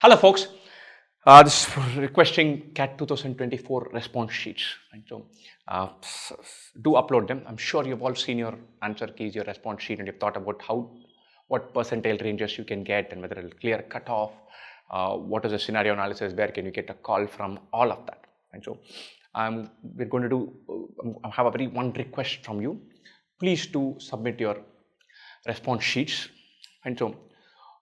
Hello, folks. This is requesting CAT 2024 response sheets. Right? So, do upload them. I'm sure you've all seen your answer keys, your response sheet, and you've thought about what percentile ranges you can get and whether it'll clear cutoff. What is the scenario analysis? Where can you get a call from? All of that. And so, we're going to have a one request from you. Please do submit your response sheets. And so,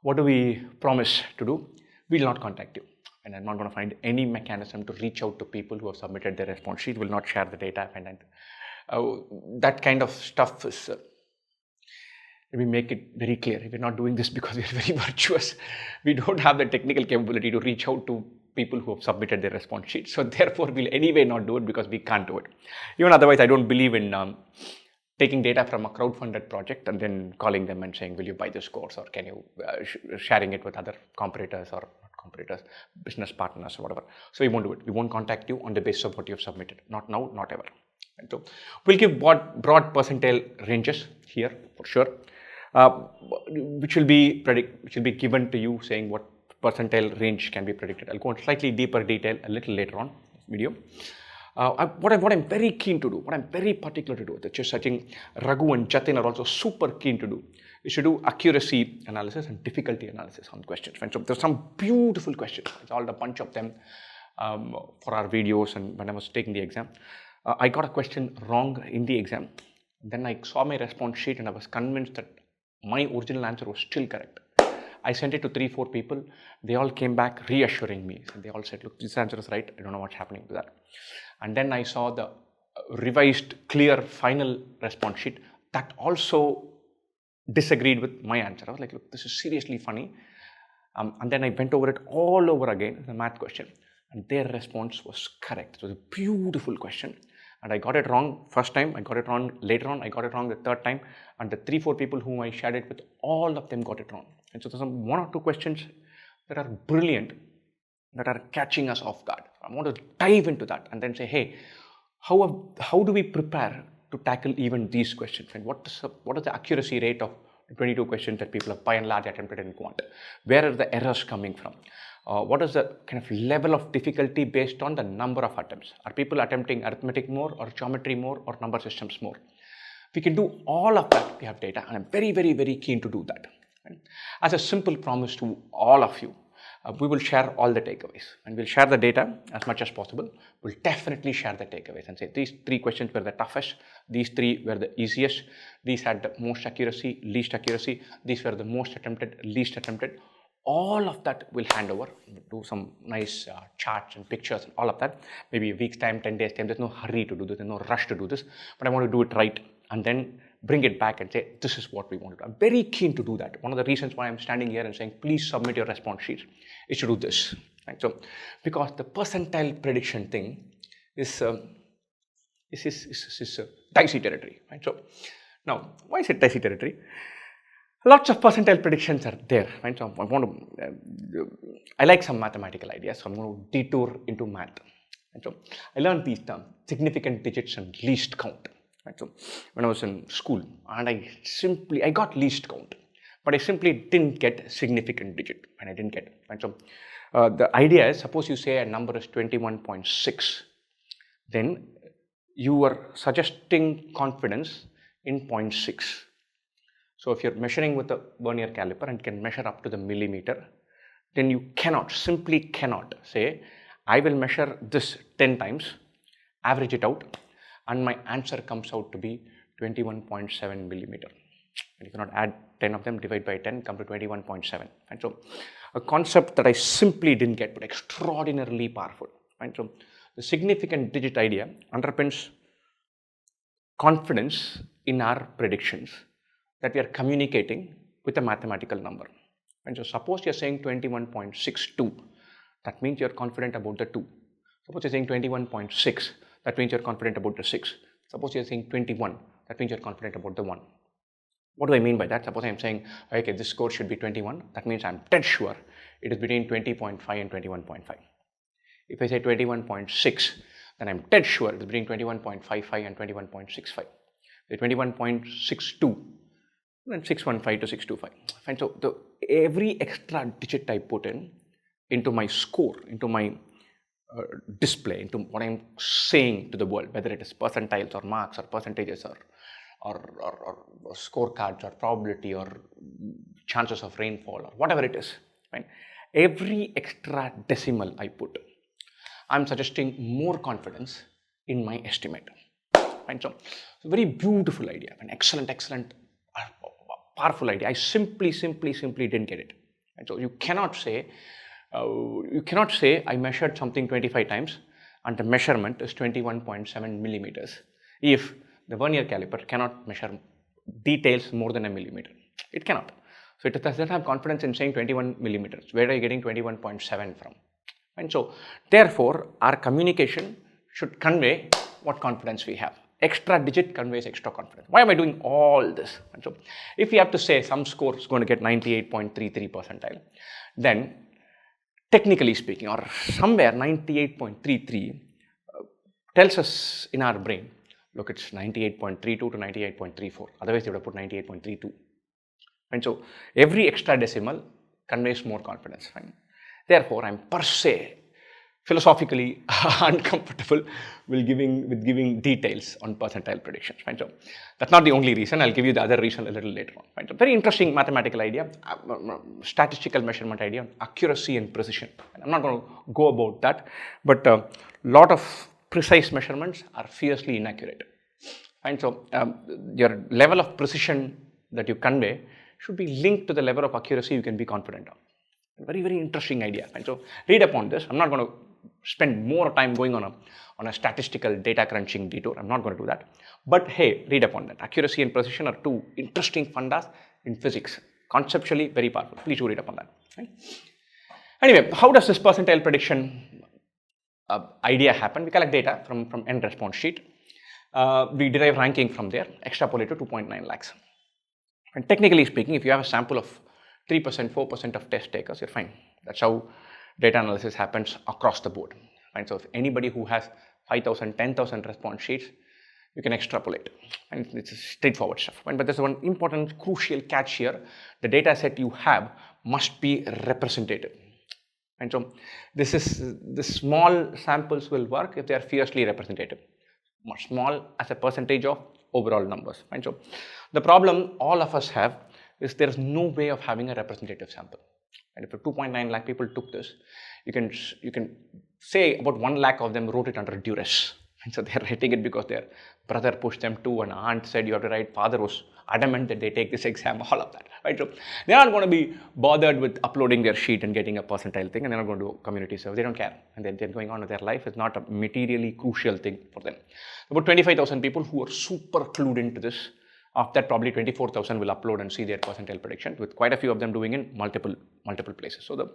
what do we promise to do? We will not contact you, and I'm not going to find any mechanism to reach out to people who have submitted their response sheet. Will not share the data, and that kind of stuff is. Let me make it very clear. We're not doing this because we're very virtuous. We don't have the technical capability to reach out to people who have submitted their response sheet. So therefore, we'll anyway not do it because we can't do it. Even otherwise, I don't believe in taking data from a crowd-funded project and then calling them and saying, will you buy this course, or can you sharing it with other competitors or not competitors, business partners or whatever. So we won't do it. We won't contact you on the basis of what you have submitted. Not now, not ever. And so we'll give broad percentile ranges here for sure, which will be given to you saying what percentile range can be predicted. I'll go into slightly deeper detail a little later on in this video. What I'm very keen to do, what I'm very particular to do, which is I think Raghu and Jatin are also super keen to do, is to do accuracy analysis and difficulty analysis on questions. And so there's some beautiful questions. It's all a bunch of them for our videos and when I was taking the exam. I got a question wrong in the exam. Then I saw my response sheet and I was convinced that my original answer was still correct. I sent it to 3-4 people. They all came back reassuring me. And they all said, look, this answer is right. I don't know what's happening to that. And then I saw the revised, clear, final response sheet that also disagreed with my answer. I was like, look, this is seriously funny. And then I went over it all over again, the math question. And their response was correct. It was a beautiful question. And I got it wrong first time, I got it wrong later on, I got it wrong the third time, and the 3-4 people whom I shared it with, all of them got it wrong. And so there's some 1 or 2 questions that are brilliant, that are catching us off guard. I want to dive into that and then say, hey, how do we prepare to tackle even these questions? And what is the accuracy rate of 22 questions that people have by and large attempted in quant? Where are the errors coming from? What is the kind of level of difficulty based on the number of attempts? Are people attempting arithmetic more or geometry more or number systems more? We can do all of that. We have data, and I'm very, very, very keen to do that. As a simple promise to all of you, we will share all the takeaways and we'll share the data as much as possible. We'll definitely share the takeaways and say these 3 questions were the toughest, these 3 were the easiest, these had the most accuracy, least accuracy, these were the most attempted, least attempted. All of that we'll hand over, do some nice charts and pictures and all of that. Maybe a week's time, 10 days time. There's no hurry to do this, there's no rush to do this, but I want to do it right and then bring it back and say, this is what we want to do. I'm very keen to do that. One of the reasons why I'm standing here and saying, please submit your response sheets is to do this. Right? So, because the percentile prediction thing is dicey territory. Right? So, now, why is it dicey territory? Lots of percentile predictions are there, right? So I like some mathematical ideas, so I'm going to detour into math. Right? So I learned these terms, significant digits and least count. Right? So when I was in school, and I got least count, but I simply didn't get significant digit, and I didn't get it. Right? So the idea is, suppose you say a number is 21.6, then you are suggesting confidence in 0.6. So if you're measuring with a vernier caliper and can measure up to the millimeter, then you simply cannot say, I will measure this 10 times, average it out, and my answer comes out to be 21.7 millimeter. And you cannot add 10 of them, divide by 10, come to 21.7. And so a concept that I simply didn't get, but extraordinarily powerful. Right? So the significant digit idea underpins confidence in our predictions that we are communicating with a mathematical number. And so suppose you're saying 21.62, that means you're confident about the 2. Suppose you're saying 21.6, that means you're confident about the 6. Suppose you're saying 21, that means you're confident about the 1. What do I mean by that? Suppose I'm saying, okay, this score should be 21, that means I'm dead sure it is between 20.5 and 21.5. If I say 21.6, then I'm dead sure it is between 21.55 and 21.65. The 21.62, then 615 to 625. And so every extra digit I put in into my score, into my display, into what I'm saying to the world, whether it is percentiles or marks or percentages or scorecards or probability or chances of rainfall or whatever it is, right? Every extra decimal I put, I'm suggesting more confidence in my estimate. Right? So, very beautiful idea, an excellent, powerful idea. I simply didn't get it. Right? So you cannot say I measured something 25 times and the measurement is 21.7 millimeters if the vernier caliper cannot measure details more than a millimeter. It cannot. So it doesn't have confidence in saying 21 millimeters. Where are you getting 21.7 from? And so therefore our communication should convey what confidence we have. Extra digit conveys extra confidence. Why am I doing all this? And so if we have to say some score is going to get 98.33 percentile, then technically speaking, or somewhere 98.33 tells us in our brain, look, it's 98.32 to 98.34. Otherwise, they would have put 98.32. And so every extra decimal conveys more confidence. Right? Therefore, I'm per se philosophically uncomfortable with giving details on percentile predictions. Right? So that's not the only reason. I'll give you the other reason a little later on. Right? So very interesting mathematical idea, statistical measurement idea, accuracy and precision. And I'm not going to go about that, but a lot of precise measurements are fiercely inaccurate. And so your level of precision that you convey should be linked to the level of accuracy you can be confident of. Very, very interesting idea. And so read upon this. I'm not going to spend more time going on a statistical data crunching detour. I'm not going to do that. But hey, read upon that. Accuracy and precision are two interesting fundas in physics. Conceptually, very powerful. Please do read upon that. Right? Anyway, how does this percentile prediction idea happen? We collect data from end response sheet. We derive ranking from there, extrapolate to 2.9 lakhs. And technically speaking, if you have a sample of 3%, 4% of test takers, you're fine. That's how data analysis happens across the board. Right? So if anybody who has 5,000, 10,000 response sheets, you can extrapolate. And it's straightforward stuff. Right? But there's one important, crucial catch here. The data set you have must be representative. And so the small samples will work if they are fiercely representative. Small as a percentage of overall numbers. Right? So the problem all of us have is there is no way of having a representative sample. And if 2.9 lakh people took this, you can say about 1 lakh of them wrote it under duress. And so they're writing it because their brother pushed them to, an aunt said you have to write, father was adamant that they take this exam, all of that. Right? So they're not going to be bothered with uploading their sheet and getting a percentile thing, and they're not going to do community service. They don't care. And they're going on with their life. It's not a materially crucial thing for them. About 25,000 people who are super clued into this. Of that, probably 24,000 will upload and see their percentile prediction, with quite a few of them doing in multiple places. So the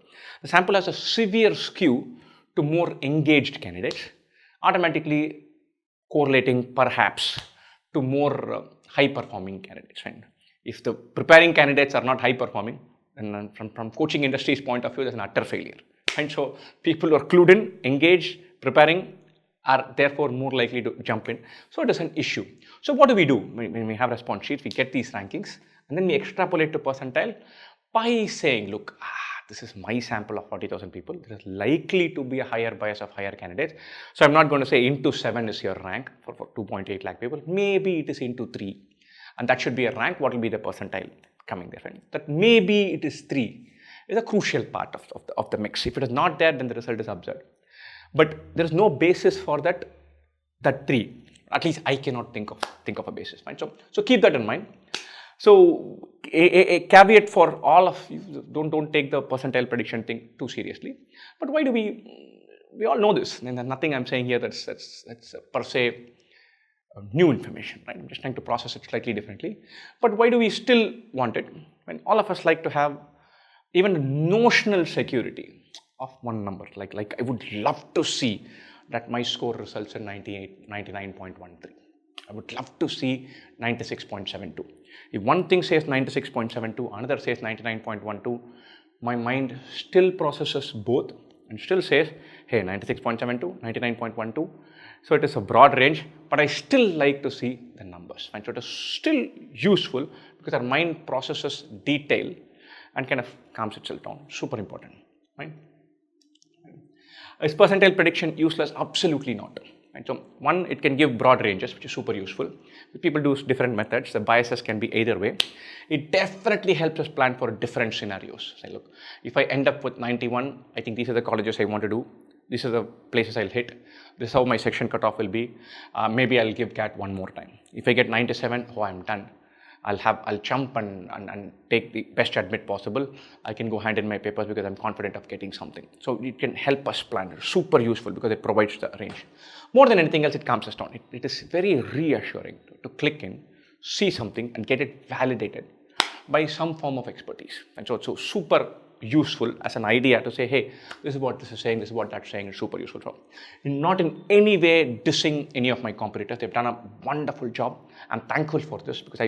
sample has a severe skew to more engaged candidates, automatically correlating perhaps to more high-performing candidates. And if the preparing candidates are not high-performing, then from coaching industry's point of view, there's an utter failure. And so people who are clued in, engaged, preparing, are therefore more likely to jump in. So it is an issue. So what do? When we have response sheets, we get these rankings and then we extrapolate to percentile by saying, look, this is my sample of 40,000 people. There is likely to be a higher bias of higher candidates. So I'm not going to say into 7 is your rank for 2.8 lakh people. Maybe it is into 3. And that should be a rank. What will be the percentile coming there? That maybe it is 3 is a crucial part of the mix. If it is not there, then the result is absurd. But there is no basis for that 3. At least I cannot think of a basis. Right? So keep that in mind. So a caveat for all of you: don't take the percentile prediction thing too seriously. But why do we all know this? And there's nothing I'm saying here that's per se new information. Right? I'm just trying to process it slightly differently. But why do we still want it? When all of us like to have even notional security of one number. Like I would love to see that my score results in 99.13. I would love to see 96.72. If one thing says 96.72, another says 99.12, my mind still processes both and still says, hey, 96.72, 99.12. So it is a broad range, but I still like to see the numbers. And so it is still useful because our mind processes detail and kind of calms itself down. Super important, right? Is percentile prediction useless? Absolutely not. Right? So one, it can give broad ranges, which is super useful. People do different methods. The biases can be either way. It definitely helps us plan for different scenarios. Say, look, if I end up with 91, I think these are the colleges I want to do. These are the places I'll hit. This is how my section cutoff will be. Maybe I'll give CAT one more time. If I get 97, oh, I'm done. I'll jump and take the best admit possible. I can go hand in my papers because I'm confident of getting something. So it can help us plan. It's super useful because it provides the range. More than anything else, it calms us down. It is very reassuring to click in, see something and get it validated by some form of expertise. And so it's super useful as an idea to say, hey, this is what this is saying, this is what that's saying. It's super useful. So not in any way dissing any of my competitors. They've done a wonderful job. I'm thankful for this because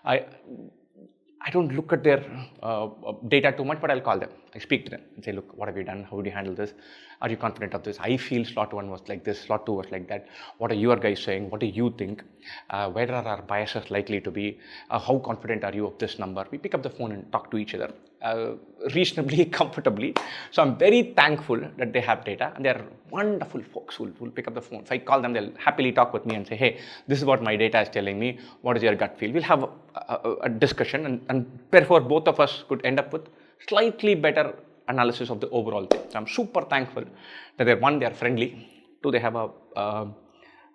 I don't look at their data too much, but I'll call them. I speak to them and say, look, what have you done? How would you handle this? Are you confident of this? I feel slot 1 was like this, slot 2 was like that. What are your guys saying? What do you think? Where are our biases likely to be? How confident are you of this number? We pick up the phone and talk to each other reasonably comfortably. So I'm very thankful that they have data and they're wonderful folks who will pick up the phone. If I call them, they'll happily talk with me and say, hey, this is what my data is telling me. What is your gut feel? We'll have a discussion and therefore both of us could end up with slightly better analysis of the overall thing. So I'm super thankful that they're friendly. Two, they have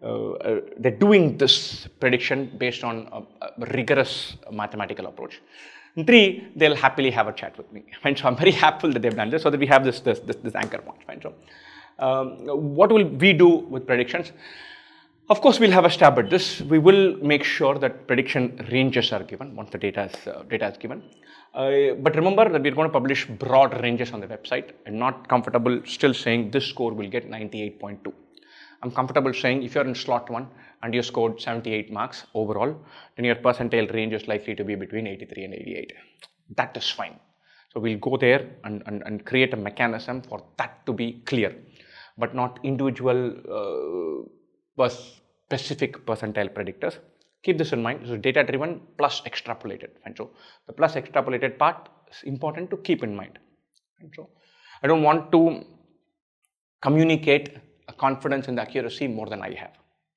they're doing this prediction based on a rigorous mathematical approach. And three, they'll happily have a chat with me. Right? So I'm very happy that they've done this so that we have this anchor point. Right? So what will we do with predictions? Of course, we'll have a stab at this. We will make sure that prediction ranges are given once the data is given. But remember that we're going to publish broad ranges on the website. I'm not comfortable still saying this score will get 98.2. I'm comfortable saying if you're in slot 1 and you scored 78 marks overall, then your percentile range is likely to be between 83 and 88. That is fine. So we'll go there and create a mechanism for that to be clear, but not individual specific percentile predictors. Keep this in mind. This is data driven plus extrapolated. And so the plus extrapolated part is important to keep in mind. And so I don't want to communicate a confidence in the accuracy more than I have,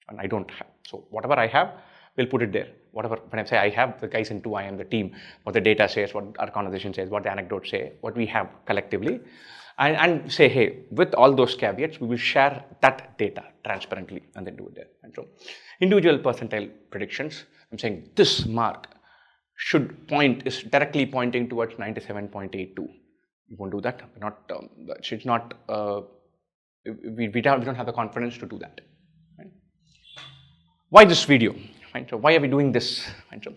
and I don't have. So whatever I have, we'll put it there. Whatever, when I say I have, the guys in 2, I am the team, what the data says, what our conversation says, what the anecdotes say, what we have collectively, and say, hey, with all those caveats, we will share that data transparently and then do it there. And so individual percentile predictions, I'm saying this mark is directly pointing towards 97.82. We won't do that. We don't have the confidence to do that. Right? Why this video? Right? So why are we doing this? Right? So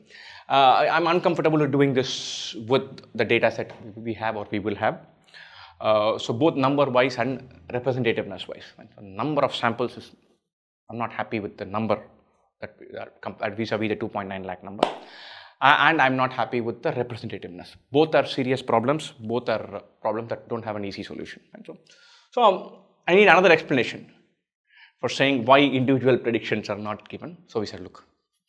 I'm uncomfortable with doing this with the data set we have or we will have. So both number wise and representativeness wise. Right? So number of samples is, I'm not happy with the number that vis-a-vis the 2.9 lakh number. And I'm not happy with the representativeness. Both are serious problems. Both are problems that don't have an easy solution. Right? So I need another explanation for saying why individual predictions are not given. So we said, look,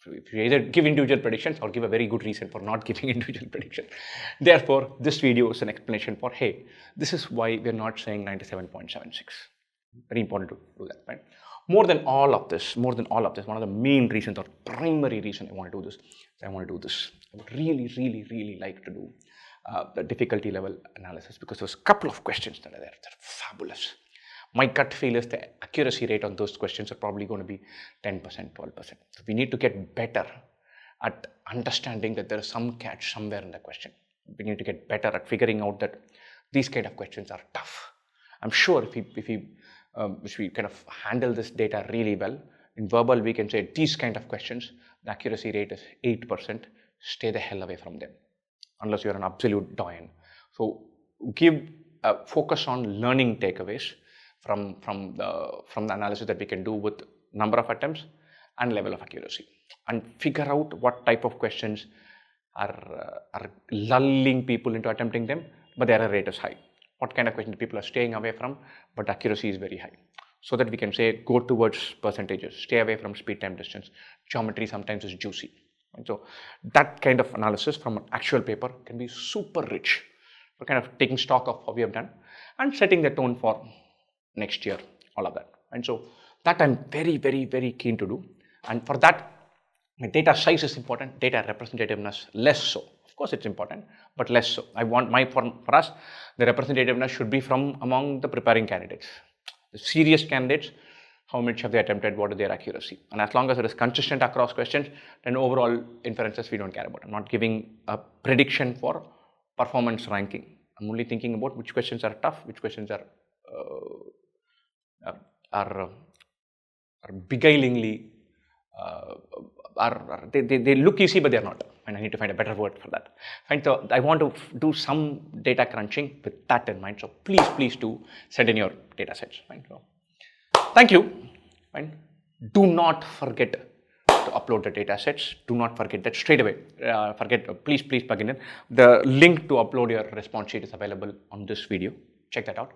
if you either give individual predictions or give a very good reason for not giving individual predictions. Therefore, this video is an explanation for, hey, this is why we're not saying 97.76. Very important to do that, right? More than all of this, one of the main reasons or primary reason I want to do this, I would really, really, really like to do the difficulty level analysis because there's a couple of questions that are there. They're fabulous. My gut feel is the accuracy rate on those questions are probably going to be 10%, 12%. So we need to get better at understanding that there is some catch somewhere in the question. We need to get better at figuring out that these kind of questions are tough. I'm sure if we kind of handle this data really well, in verbal we can say these kind of questions, the accuracy rate is 8%, stay the hell away from them, unless you're an absolute doyen. So focus on learning takeaways from the analysis that we can do with number of attempts and level of accuracy, and figure out what type of questions are lulling people into attempting them, but the error rate is high. What kind of questions people are staying away from, but accuracy is very high. So that we can say, go towards percentages, stay away from speed, time, distance. Geometry sometimes is juicy. And so that kind of analysis from an actual paper can be super rich for kind of taking stock of how we have done and setting the tone for next year, all of that. And so that I'm very, very, very keen to do. And for that, my data size is important, data representativeness less so. Of course, it's important, but less so. I want for us, the representativeness should be from among the preparing candidates. The serious candidates, how much have they attempted, what is their accuracy? And as long as it is consistent across questions, then overall inferences we don't care about. I'm not giving a prediction for performance ranking. I'm only thinking about which questions are tough, which questions are beguilingly, they look easy, but they're not. And I need to find a better word for that. And so I want to do some data crunching with that in mind. So please do send in your data sets. Right? So, thank you. Right? Do not forget to upload the data sets. Do not forget that straight away. Please plug in. The link to upload your response sheet is available on this video. Check that out.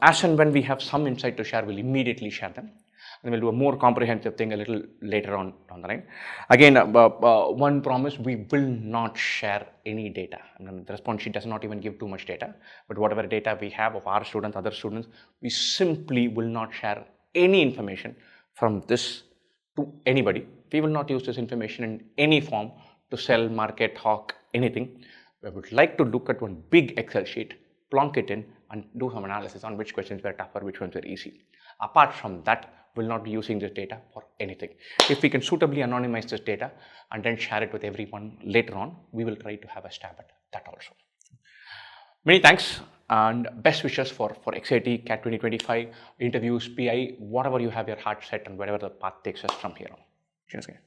As and when we have some insight to share, we'll immediately share them. And we'll do a more comprehensive thing a little later on the line. Again, one promise, we will not share any data. I mean, the response sheet does not even give too much data, but whatever data we have of our students, other students, we simply will not share any information from this to anybody. We will not use this information in any form to sell, market, hawk, anything. We would like to look at one big Excel sheet, plonk it in, and do some analysis on which questions were tougher, which ones were easy. Apart from that, we'll not be using this data for anything. If we can suitably anonymize this data and then share it with everyone later on, we will try to have a stab at that also. Many thanks and best wishes for XIT, CAT 2025, interviews, PI, whatever you have your heart set and whatever the path takes us from here on. Cheers again.